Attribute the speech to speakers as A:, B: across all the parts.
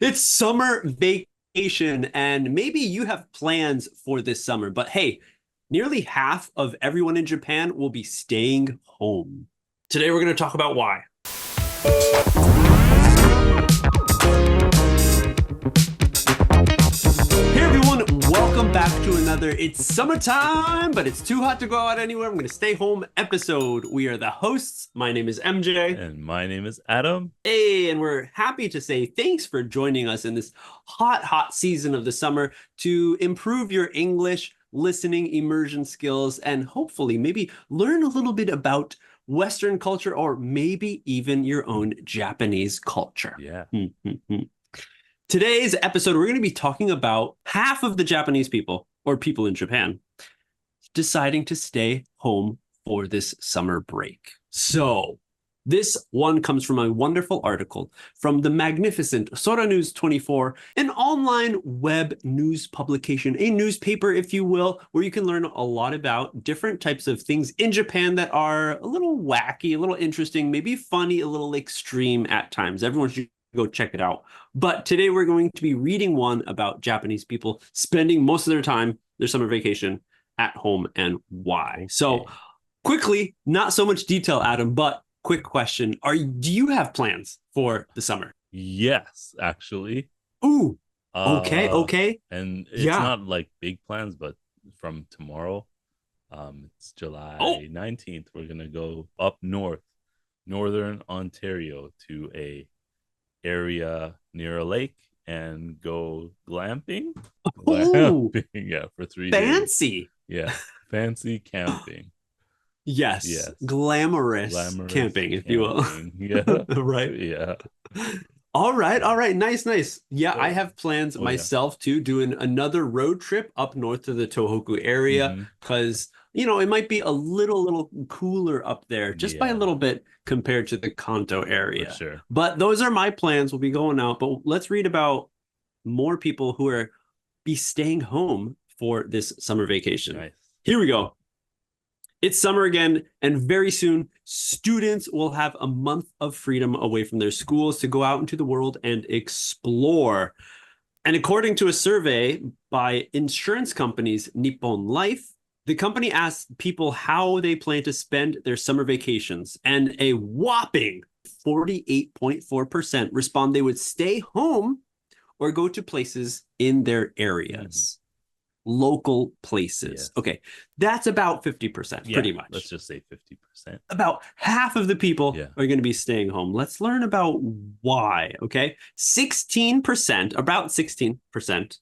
A: It's summer vacation, and maybe you have plans for this summer, but hey, nearly half of everyone in Japan will be staying home. Today, we're going to talk about why. Hey everyone, welcome back to another It's Summertime, but it's too hot to go out anywhere. I'm going to stay home episode. We are the hosts. My name is MJ.
B: And my name is Adam.
A: Hey, and we're happy to say thanks for joining us in this hot season of the summer to improve your English listening immersion skills and hopefully maybe learn a little bit about Western culture or maybe even your own Japanese culture.
B: Yeah.
A: Today's episode, we're going to be talking about half of the Japanese people or people in Japan deciding to stay home for this summer break. So this one comes from a wonderful article from the magnificent Sora News 24, an online web news publication, a newspaper, if you will, where you can learn a lot about different types of things in Japan that are a little wacky, a little interesting, maybe funny, a little extreme at times. Everyone should go check it out. But today we're going to be reading one about Japanese people spending most of their time, their summer vacation, at home and why. So quickly, not so much detail, Adam, but quick question. Do you have plans for the summer?
B: Yes, actually.
A: Ooh, okay.
B: And it's not like big plans, but from tomorrow, it's July 19th. We're going to go up north, northern Ontario, to a area near a lake and go glamping. Yeah, for 3 days.
A: Fancy.
B: Yeah, fancy camping.
A: Yes. Glamorous camping, if you will.
B: Yeah.
A: Right.
B: Yeah.
A: All right. Nice. Yeah, I have plans myself too, doing another road trip up north to the Tohoku area because, it might be a little cooler up there just by a little bit compared to the Kanto area.
B: For sure.
A: But those are my plans. We'll be going out, but let's read about more people who are be staying home for this summer vacation.
B: Nice.
A: Here we go. It's summer again, and very soon, students will have a month of freedom away from their schools to go out into the world and explore. And according to a survey by insurance companies Nippon Life, the company asked people how they plan to spend their summer vacations, and a whopping 48.4% respond they would stay home or go to places in their areas. Local places.
B: Yes.
A: Okay, that's about 50%, pretty much.
B: Let's just say 50%.
A: About half of the people are going to be staying home. Let's learn about why, okay? About 16%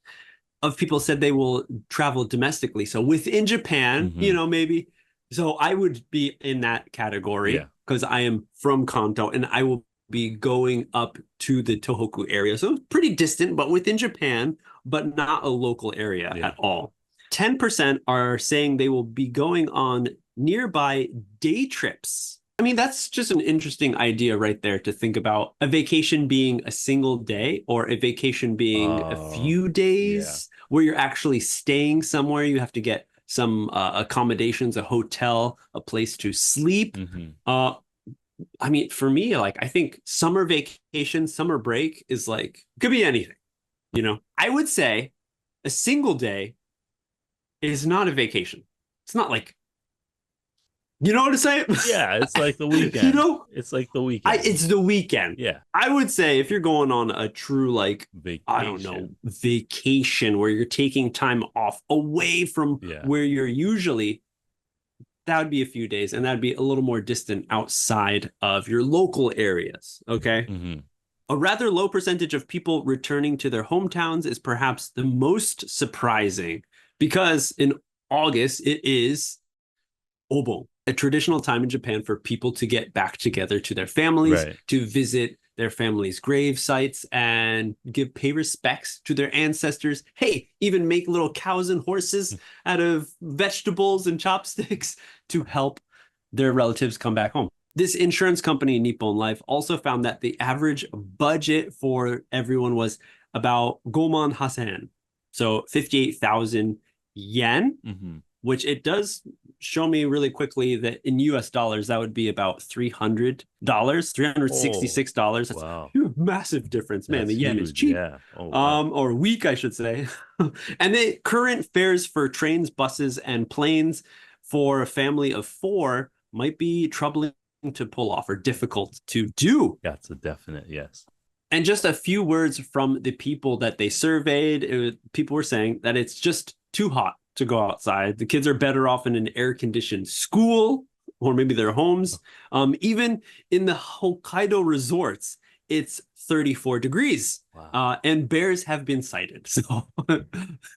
A: of people said they will travel domestically. So within Japan, maybe. So I would be in that category because I am from Kanto and I will be going up to the Tohoku area. So pretty distant, but within Japan, but not a local area at all. 10% are saying they will be going on nearby day trips. I mean, that's just an interesting idea right there to think about a vacation being a single day or a vacation being a few days where you're actually staying somewhere. You have to get some accommodations, a hotel, a place to sleep. I mean, for me, I think summer vacation, summer break is could be anything, I would say a single day is not a vacation. It's not you know what I'm saying?
B: Yeah, it's like the weekend. It's like the weekend.
A: It's the weekend.
B: Yeah.
A: I would say if you're going on a true,
B: vacation.
A: I don't know, vacation where you're taking time off away from where you're usually, that would be a few days, and that'd be a little more distant outside of your local areas, okay? A rather low percentage of people returning to their hometowns is perhaps the most surprising because in August, it is Obon, a traditional time in Japan for people to get back together to their families, to visit their families' grave sites and pay respects to their ancestors. Hey, even make little cows and horses out of vegetables and chopsticks to help their relatives come back home. This insurance company, Nippon Life, also found that the average budget for everyone was about goman hasen, so 58,000 yen, which it does show me really quickly that in US dollars, that would be about $300, $366. That's
B: wow.
A: a massive difference. Man,
B: That's
A: the yen
B: huge.
A: is cheap.
B: Yeah. Oh, wow.
A: Or weak, I should say. And the current fares for trains, buses, and planes for a family of 4 might be troubling to pull off or difficult to do.
B: That's a definite yes.
A: And just a few words from the people that they surveyed. People were saying that it's just too hot to go outside. The kids are better off in an air-conditioned school or maybe their homes. Even in the Hokkaido resorts, it's 34 degrees.
B: Wow.
A: And bears have been sighted.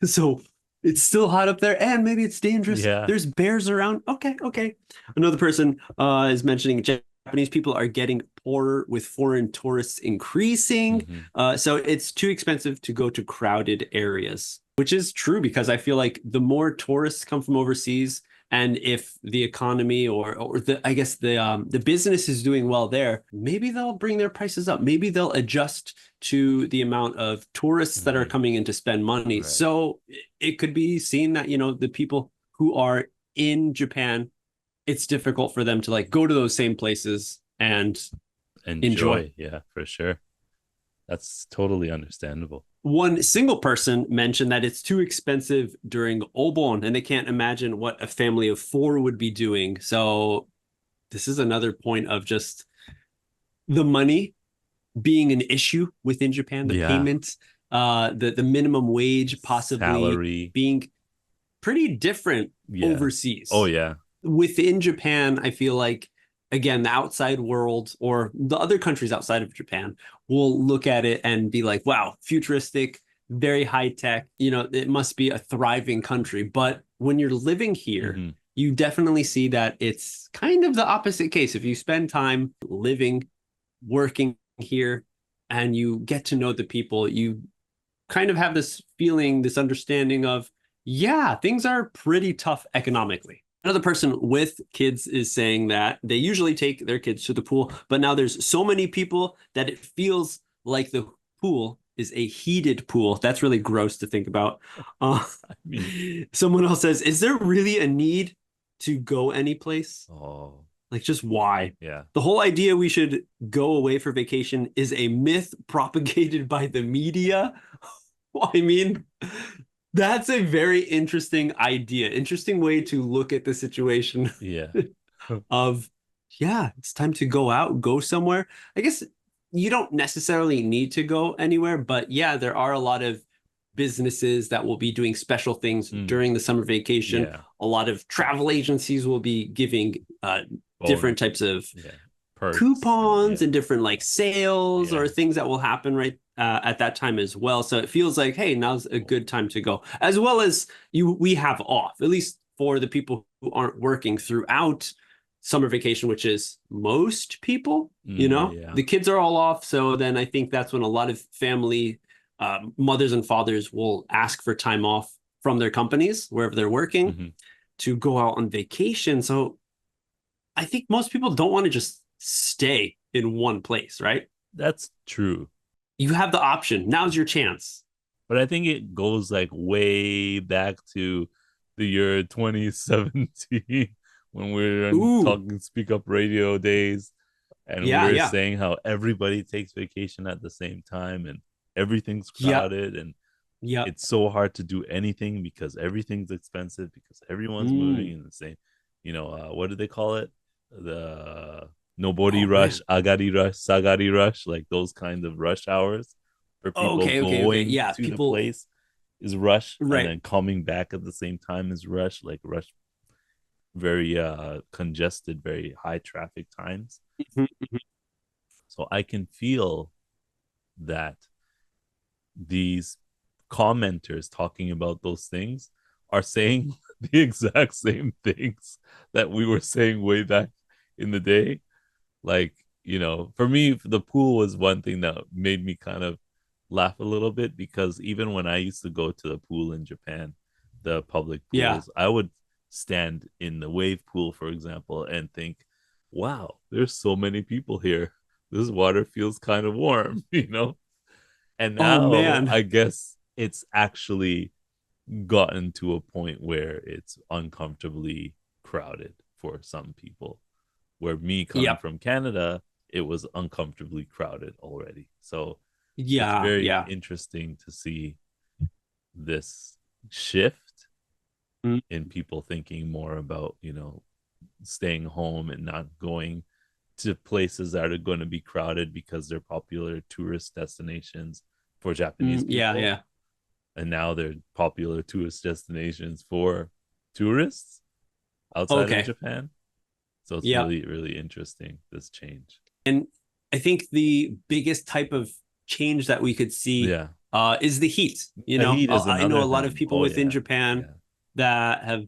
A: So it's still hot up there, and maybe it's dangerous.
B: Yeah.
A: There's bears around. Okay. Another person is mentioning Japanese people are getting poorer with foreign tourists increasing. So it's too expensive to go to crowded areas, which is true because I feel like the more tourists come from overseas, and if the economy or the business is doing well there, maybe they'll bring their prices up. Maybe they'll adjust to the amount of tourists that are coming in to spend money.
B: Right.
A: So it could be seen that, the people who are in Japan, it's difficult for them to like go to those same places and enjoy.
B: Yeah, for sure. That's totally understandable.
A: One single person mentioned that it's too expensive during Obon, and they can't imagine what a family of 4 would be doing. So this is another point of just the money being an issue within Japan, the payment, the minimum wage possibly
B: salary
A: being pretty different overseas.
B: Oh, yeah.
A: Within Japan, I feel like, again, the outside world or the other countries outside of Japan will look at it and be like, wow, futuristic, very high tech, it must be a thriving country. But when you're living here, you definitely see that it's kind of the opposite case. If you spend time living, working here, and you get to know the people, you kind of have this feeling, this understanding of, yeah, things are pretty tough economically. Another person with kids is saying that they usually take their kids to the pool, but now there's so many people that it feels like the pool is a heated pool. That's really gross to think about. Someone else says, is there really a need to go anyplace?
B: Oh,
A: like, just why?
B: Yeah.
A: The whole idea we should go away for vacation is a myth propagated by the media. I mean, that's a very interesting idea, interesting way to look at the situation.
B: Yeah.
A: Of, it's time to go out, go somewhere. I guess you don't necessarily need to go anywhere, but there are a lot of businesses that will be doing special things during the summer vacation.
B: Yeah.
A: A lot of travel agencies will be giving different types of coupons and different like sales or things that will happen right at that time as well. So it feels like, hey, now's a good time to go, as well as we have off, at least for the people who aren't working throughout summer vacation, which is most people, the kids are all off. So then I think that's when a lot of family mothers and fathers will ask for time off from their companies, wherever they're working, to go out on vacation. So I think most people don't want to just stay in one place, right?
B: That's true.
A: You have the option. Now's your chance.
B: But I think it goes like way back to the year 2017 when we were talking Speak Up Radio days. And we were saying how everybody takes vacation at the same time and everything's crowded and it's so hard to do anything because everything's expensive because everyone's moving in the same, what do they call it? The Nobori rush, Agari rush, Sagari rush, like those kind of rush hours for people going to the place is rush, and then coming back at the same time is rush, like rush, very congested, very high traffic times. So I can feel that these commenters talking about those things are saying the exact same things that we were saying way back in the day. Like, for me, the pool was one thing that made me kind of laugh a little bit, because even when I used to go to the pool in Japan, the public pools, I would stand in the wave pool, for example, and think, wow, there's so many people here. This water feels kind of warm, And now I guess it's actually gotten to a point where it's uncomfortably crowded for some people. Where me coming from Canada, it was uncomfortably crowded already. So it's very interesting to see this shift in people thinking more about, staying home and not going to places that are going to be crowded because they're popular tourist destinations for Japanese people. And now they're popular tourist destinations for tourists outside of Japan. So it's really, really interesting, this change.
A: And I think the biggest type of change that we could see is the heat. I know a lot of people within Japan that have,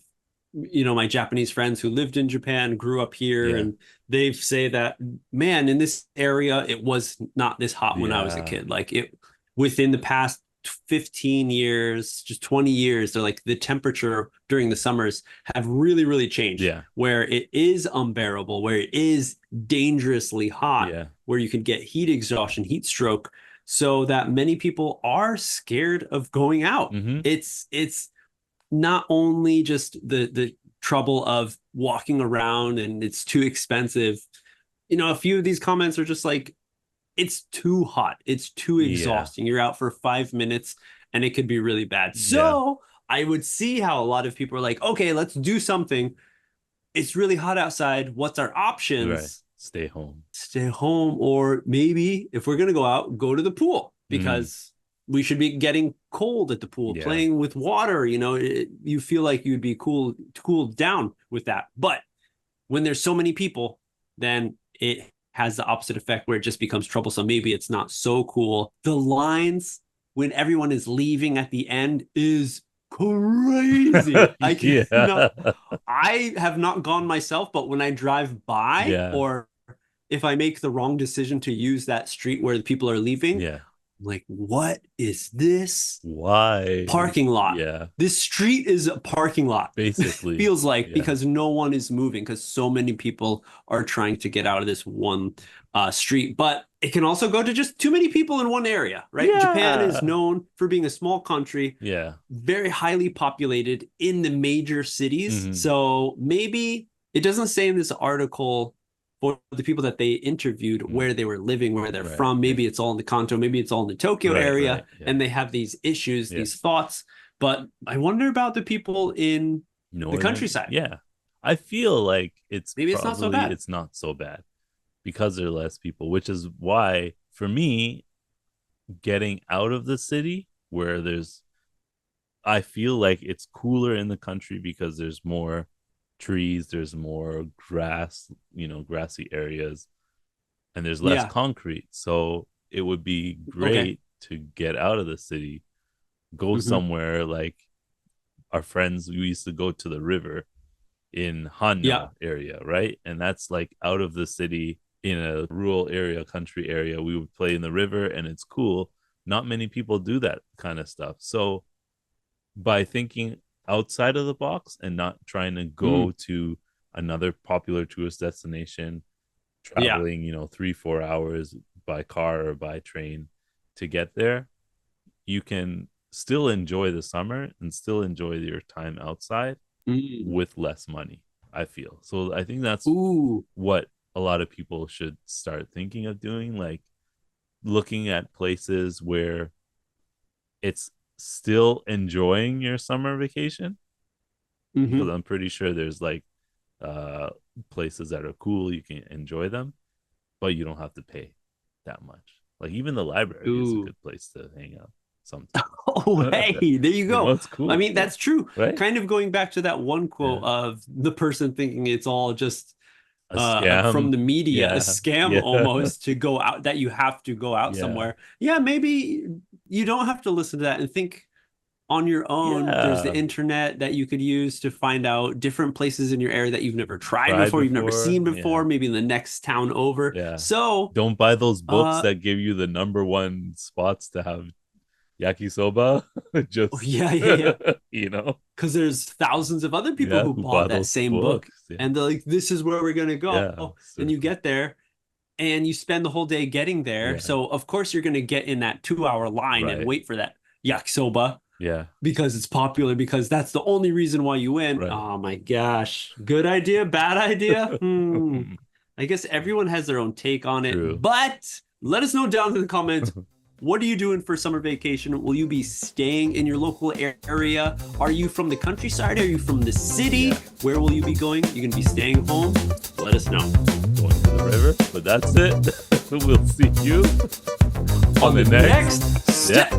A: my Japanese friends who lived in Japan, grew up here, and they say that, man, in this area, it was not this hot when I was a kid. Like within the past 15 years, just 20 years, they're like the temperature during the summers have really, really changed. Where it is unbearable, where it is dangerously hot, where you can get heat exhaustion, heat stroke, so that many people are scared of going out. It's not only just the trouble of walking around and it's too expensive. A few of these comments are just like, it's too hot. It's too exhausting. You're out for 5 minutes and it could be really bad. So I would see how a lot of people are like, okay, let's do something. It's really hot outside. What's our options?
B: Stay home.
A: Stay home. Or maybe if we're going to go out, go to the pool, because we should be getting cold at the pool, playing with water. You feel like you'd be cooled down with that. But when there's so many people, then it has the opposite effect where it just becomes troublesome. Maybe it's not so cool. The lines when everyone is leaving at the end is crazy. I have not gone myself, but when I drive by or if I make the wrong decision to use that street where the people are leaving, I'm like, what is this?
B: Why?
A: Parking lot. This street is a parking lot.
B: Basically.
A: Feels like, because no one is moving, because so many people are trying to get out of this one street. But it can also go to just too many people in one area, right? Japan is known for being a small country, very highly populated in the major cities. So maybe it doesn't say in this article for the people that they interviewed where they were living, where they're from. Maybe it's all in the Kanto, maybe it's all in the Tokyo area, and they have these issues, these thoughts. But I wonder about the people in the countryside.
B: I feel like
A: maybe it's not so bad.
B: It's not so bad because there are less people, which is why, for me, getting out of the city where I feel like it's cooler in the country because there's more trees, there's more grass, grassy areas, and there's less concrete. So it would be great to get out of the city, go somewhere like our friends. We used to go to the river in Hanno area, right? And that's like out of the city in a rural area, country area. We would play in the river and it's cool. Not many people do that kind of stuff. So by thinking outside of the box and not trying to go to another popular tourist destination, traveling 3-4 hours by car or by train to get there, you can still enjoy the summer and still enjoy your time outside with less money, I feel. So I think that's what a lot of people should start thinking of doing, like looking at places where it's still enjoying your summer vacation, because I'm pretty sure there's like places that are cool, you can enjoy them, but you don't have to pay that much. Like even the library is a good place to hang out sometimes.
A: Hey, there you go.
B: It's cool.
A: I mean, that's true,
B: right?
A: Kind of going back to that one quote of the person thinking it's all just
B: a scam
A: from the media, a scam almost, to go out, that you have to go out somewhere. Maybe you don't have to listen to that and think on your own. There's the internet that you could use to find out different places in your area that you've never tried before, you've never seen before, maybe in the next town over. So
B: don't buy those books that give you the number one spots to have yakisoba. Just because
A: there's thousands of other people who bought that same book, and they're like, this is where we're gonna go. And you get there and you spend the whole day getting there, so of course you're gonna get in that 2-hour line and wait for that yakisoba.
B: Yeah.
A: because it's popular, because that's the only reason why you went.
B: Right.
A: Oh my gosh. Good idea, bad idea? I guess everyone has their own take on it.
B: True.
A: But let us know down in the comments. What are you doing for summer vacation? Will you be staying in your local area? Are you from the countryside? Are you from the city?
B: Yeah.
A: Where will you be going? You're going to be staying home? Let us know.
B: Going to the river. But that's it. We'll see you on the next step.